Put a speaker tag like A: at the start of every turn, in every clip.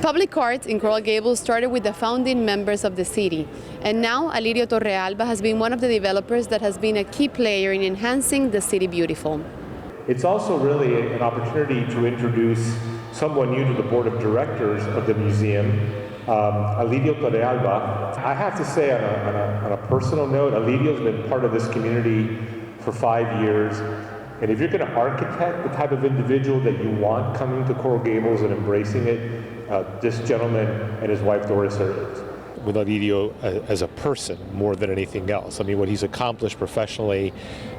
A: Public art in Coral Gables started with the founding members of the city, and now Alirio Torrealba has been one of the developers that has been a key player in enhancing the city beautiful.
B: It's also really an opportunity to introduce someone new to the board of directors of the museum, Alirio Torrealba. I have to say on a personal note, Alirio's been part of this community for 5 years. And if you're going to architect the type of individual that you want coming to Coral Gables and embracing it, this gentleman and his wife Doris are it.
C: With Alirio as a person more than anything else. I mean, what he's accomplished professionally,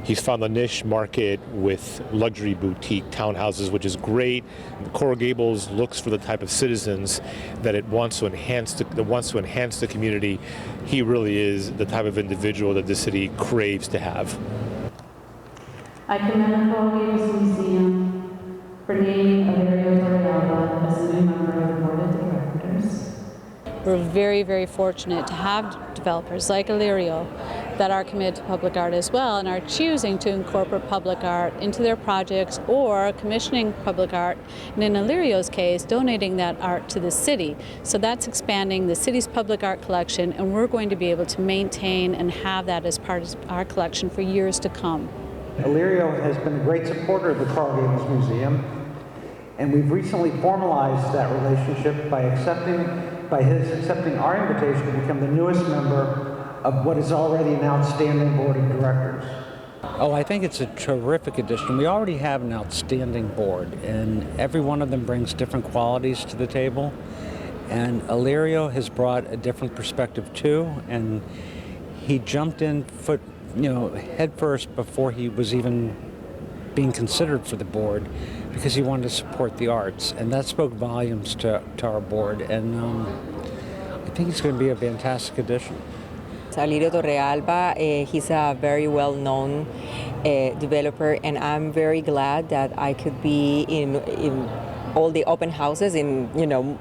C: he's found a niche market with luxury boutique townhouses, which is great. Coral Gables looks for the type of citizens that it wants to enhance the community. He really is the type of individual that the city craves to have.
D: I commend the Coral Gables Museum for naming Alirio Torrealba as a new member of the board of directors.
E: We're very, very fortunate to have developers like Alirio that are committed to public art as well and are choosing to incorporate public art into their projects or commissioning public art, and in Alirio's case, donating that art to the city. So that's expanding the city's public art collection, and we're going to be able to maintain and have that as part of our collection for years to come.
F: Alirio has been a great supporter of the Coral Gables Museum, and we've recently formalized that relationship by his accepting our invitation to become the newest member of what is already an outstanding board of directors.
G: Oh, I think it's a terrific addition. We already have an outstanding board, and every one of them brings different qualities to the table. And Alirio has brought a different perspective too, and he jumped in head first before he was even being considered for the board, because he wanted to support the arts, and that spoke volumes to our board, and I think he's going to be a fantastic addition.
H: Alirio Torrealba, he's a very well-known developer, and I'm very glad that I could be in all the open houses,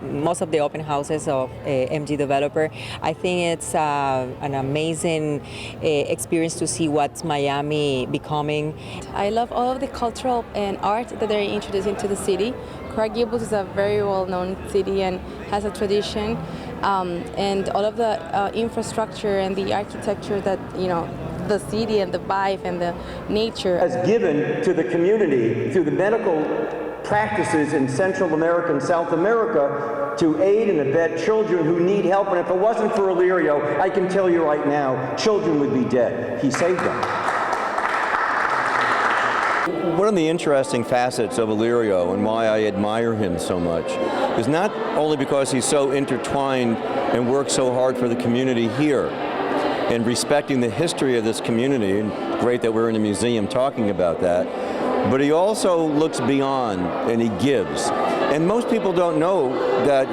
H: most of the open houses of MG Developer. I think it's an amazing experience to see what's Miami becoming.
I: I love all of the cultural and art that they're introducing to the city. Coral Gables is a very well-known city and has a tradition, and all of the infrastructure and the architecture that, the city and the vibe and the nature
J: has given to the community through the medical practices in Central America and South America to aid and abet children who need help. And if it wasn't for Alirio, I can tell you right now, children would be dead. He saved them. One of the interesting facets of Alirio and why I admire him so much is not only because he's so intertwined and works so hard for the community here and respecting the history of this community, and great that we're in a museum talking about that, but he also looks beyond and he gives. And most people don't know that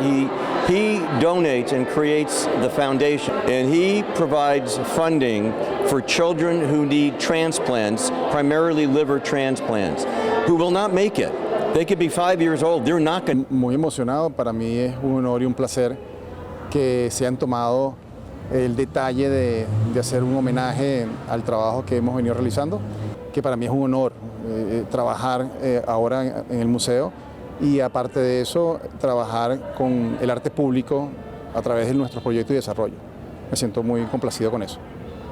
J: he donates and creates the foundation, and he provides funding for children who need transplants, primarily liver transplants, who will not make it. They could be 5 years old, they're not going to.
K: Muy emocionado, para mí es un honor y un placer que se han tomado el detalle de hacer un homenaje al trabajo que hemos venido realizando, que para mí es un honor trabajar ahora en el museo, y aparte de eso, trabajar con el arte público a través de nuestros proyectos de desarrollo. Me siento muy complacido con eso.